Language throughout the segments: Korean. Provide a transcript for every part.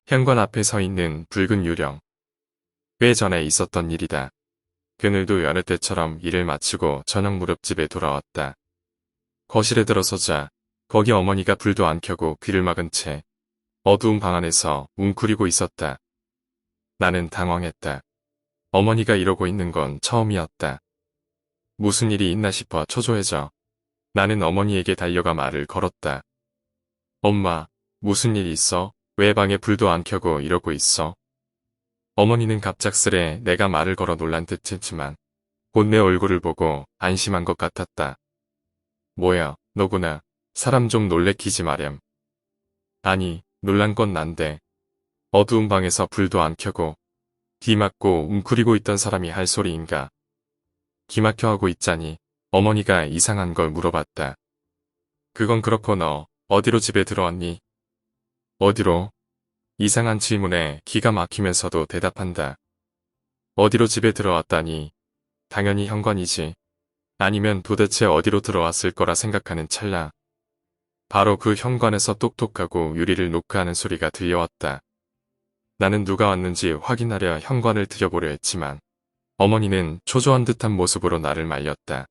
현관 앞에 서 있는 붉은 유령. 꽤 전에 있었던 일이다. 그늘도 여느 때처럼 일을 마치고 저녁 무렵 집에 돌아왔다. 거실에 들어서자 거기 어머니가 불도 안 켜고 귀를 막은 채 어두운 방 안에서 웅크리고 있었다. 나는 당황했다. 어머니가 이러고 있는 건 처음이었다. 무슨 일이 있나 싶어 초조해져 나는 어머니에게 달려가 말을 걸었다. 엄마, 무슨 일 있어? 왜 방에 불도 안 켜고 이러고 있어? 어머니는 갑작스레 내가 말을 걸어 놀란 듯 했지만 곧 내 얼굴을 보고 안심한 것 같았다. 뭐야, 너구나. 사람 좀 놀래키지 마렴. 아니, 놀란 건 난데. 어두운 방에서 불도 안 켜고 귀 막고 웅크리고 있던 사람이 할 소리인가. 귀 막혀 하고 있자니 어머니가 이상한 걸 물어봤다. 그건 그렇고 너 어디로 집에 들어왔니? 어디로? 이상한 질문에 기가 막히면서도 대답한다. 어디로 집에 들어왔다니. 당연히 현관이지. 아니면 도대체 어디로 들어왔을 거라 생각하는 찰나. 바로 그 현관에서 똑똑하고 유리를 노크하는 소리가 들려왔다. 나는 누가 왔는지 확인하려 현관을 들여보려 했지만 어머니는 초조한 듯한 모습으로 나를 말렸다.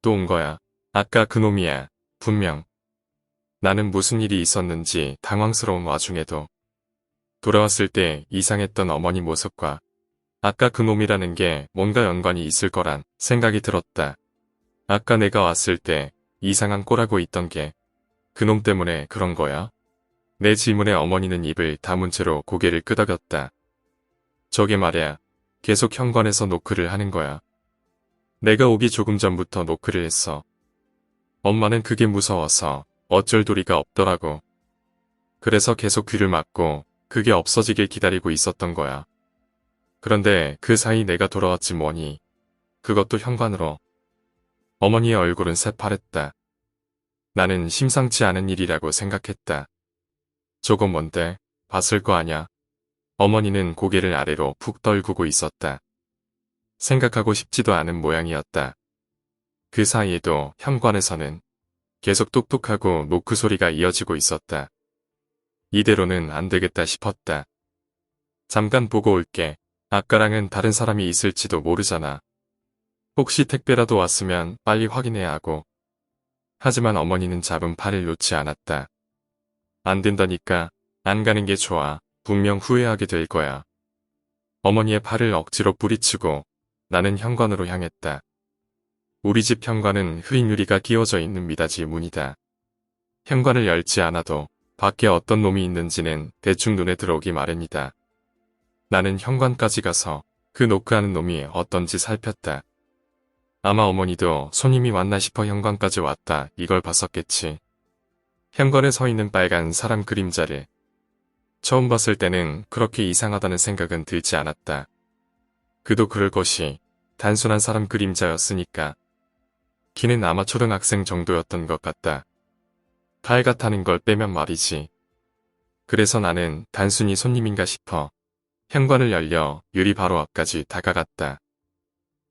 또 온 거야. 아까 그놈이야. 분명. 나는 무슨 일이 있었는지 당황스러운 와중에도 돌아왔을 때 이상했던 어머니 모습과 아까 그놈이라는 게 뭔가 연관이 있을 거란 생각이 들었다. 아까 내가 왔을 때 이상한 꼴하고 있던 게 그놈 때문에 그런 거야? 내 질문에 어머니는 입을 다문 채로 고개를 끄덕였다. 저게 말이야. 계속 현관에서 노크를 하는 거야. 내가 오기 조금 전부터 노크를 했어. 엄마는 그게 무서워서 어쩔 도리가 없더라고. 그래서 계속 귀를 막고 그게 없어지길 기다리고 있었던 거야. 그런데 그 사이 내가 돌아왔지 뭐니. 그것도 현관으로. 어머니의 얼굴은 새파랬다. 나는 심상치 않은 일이라고 생각했다. 저거 뭔데? 봤을 거 아냐? 어머니는 고개를 아래로 푹 떨구고 있었다. 생각하고 싶지도 않은 모양이었다. 그 사이에도 현관에서는 계속 똑똑하고 노크 소리가 이어지고 있었다. 이대로는 안 되겠다 싶었다. 잠깐 보고 올게. 아까랑은 다른 사람이 있을지도 모르잖아. 혹시 택배라도 왔으면 빨리 확인해야 하고. 하지만 어머니는 잡은 팔을 놓지 않았다. 안 된다니까. 안 가는 게 좋아. 분명 후회하게 될 거야. 어머니의 팔을 억지로 뿌리치고 나는 현관으로 향했다. 우리 집 현관은 흐린 유리가 끼워져 있는 미닫이 문이다. 현관을 열지 않아도 밖에 어떤 놈이 있는지는 대충 눈에 들어오기 마련이다. 나는 현관까지 가서 그 노크하는 놈이 어떤지 살폈다. 아마 어머니도 손님이 왔나 싶어 현관까지 왔다 이걸 봤었겠지. 현관에 서 있는 빨간 사람 그림자를 처음 봤을 때는 그렇게 이상하다는 생각은 들지 않았다. 그도 그럴 것이 단순한 사람 그림자였으니까. 키는 아마 초등학생 정도였던 것 같다. 팔 같다는 걸 빼면 말이지. 그래서 나는 단순히 손님인가 싶어 현관을 열려 유리 바로 앞까지 다가갔다.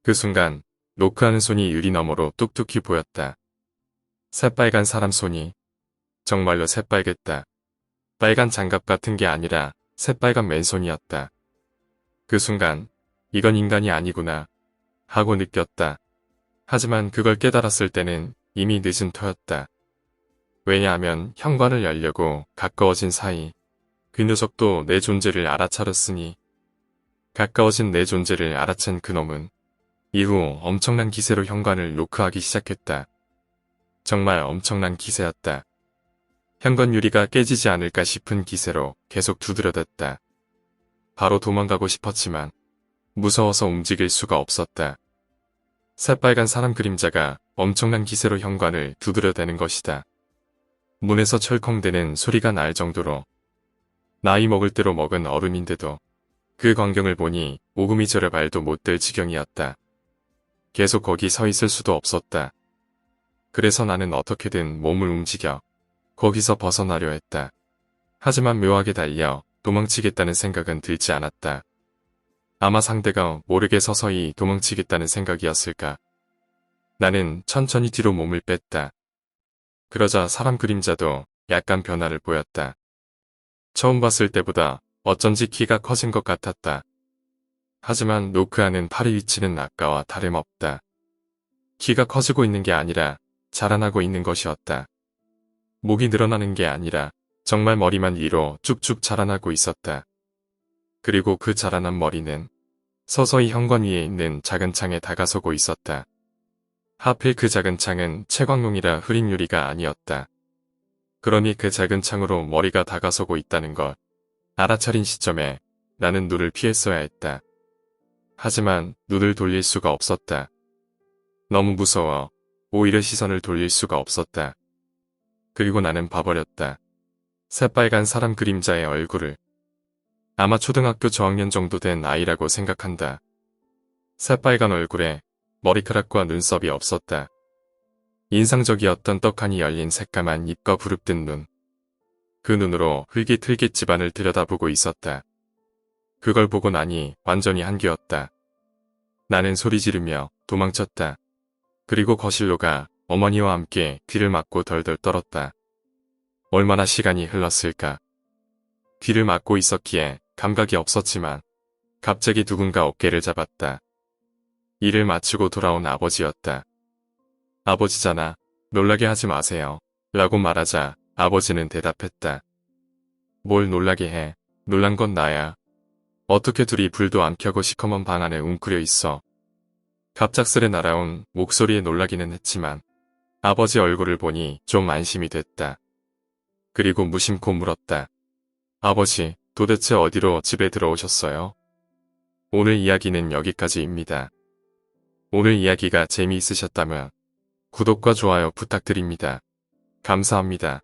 그 순간 노크하는 손이 유리 너머로 뚝뚝히 보였다. 새빨간 사람 손이 정말로 새빨갰다. 빨간 장갑 같은 게 아니라 새빨간 맨손이었다. 그 순간 이건 인간이 아니구나 하고 느꼈다. 하지만 그걸 깨달았을 때는 이미 늦은 터였다. 왜냐하면 현관을 열려고 가까워진 사이 그 녀석도 내 존재를 알아차렸으니 가까워진 내 존재를 알아챈 그놈은 이후 엄청난 기세로 현관을 노크하기 시작했다. 정말 엄청난 기세였다. 현관 유리가 깨지지 않을까 싶은 기세로 계속 두드려댔다. 바로 도망가고 싶었지만 무서워서 움직일 수가 없었다. 새빨간 사람 그림자가 엄청난 기세로 현관을 두드려대는 것이다. 문에서 철컹대는 소리가 날 정도로 나이 먹을 대로 먹은 어른인데도 그 광경을 보니 오금이 저려 발도 못 댈 지경이었다. 계속 거기 서 있을 수도 없었다. 그래서 나는 어떻게든 몸을 움직여 거기서 벗어나려 했다. 하지만 묘하게 달려 도망치겠다는 생각은 들지 않았다. 아마 상대가 모르게 서서히 도망치겠다는 생각이었을까. 나는 천천히 뒤로 몸을 뺐다. 그러자 사람 그림자도 약간 변화를 보였다. 처음 봤을 때보다 어쩐지 키가 커진 것 같았다. 하지만 노크하는 팔의 위치는 아까와 다름없다. 키가 커지고 있는 게 아니라 자라나고 있는 것이었다. 목이 늘어나는 게 아니라 정말 머리만 위로 쭉쭉 자라나고 있었다. 그리고 그 자라난 머리는 서서히 현관 위에 있는 작은 창에 다가서고 있었다. 하필 그 작은 창은 채광용이라 흐린 유리가 아니었다. 그러니 그 작은 창으로 머리가 다가서고 있다는 걸 알아차린 시점에 나는 눈을 피했어야 했다. 하지만 눈을 돌릴 수가 없었다. 너무 무서워 오히려 시선을 돌릴 수가 없었다. 그리고 나는 봐버렸다. 새빨간 사람 그림자의 얼굴을. 아마 초등학교 저학년 정도 된 아이라고 생각한다. 새빨간 얼굴에 머리카락과 눈썹이 없었다. 인상적이었던 떡하니 열린 새까만 입과 부릅뜬 눈. 그 눈으로 흘깃흘깃 집안을 들여다보고 있었다. 그걸 보고 나니 완전히 한계였다. 나는 소리 지르며 도망쳤다. 그리고 거실로 가 어머니와 함께 귀를 막고 덜덜 떨었다. 얼마나 시간이 흘렀을까. 귀를 막고 있었기에 감각이 없었지만 갑자기 누군가 어깨를 잡았다. 일을 마치고 돌아온 아버지였다. 아버지잖아. 놀라게 하지 마세요. 라고 말하자 아버지는 대답했다. 뭘 놀라게 해. 놀란 건 나야. 어떻게 둘이 불도 안 켜고 시커먼 방 안에 웅크려 있어. 갑작스레 날아온 목소리에 놀라기는 했지만 아버지 얼굴을 보니 좀 안심이 됐다. 그리고 무심코 물었다. 아버지, 도대체 어디로 집에 들어오셨어요? 오늘 이야기는 여기까지입니다. 오늘 이야기가 재미있으셨다면 구독과 좋아요 부탁드립니다. 감사합니다.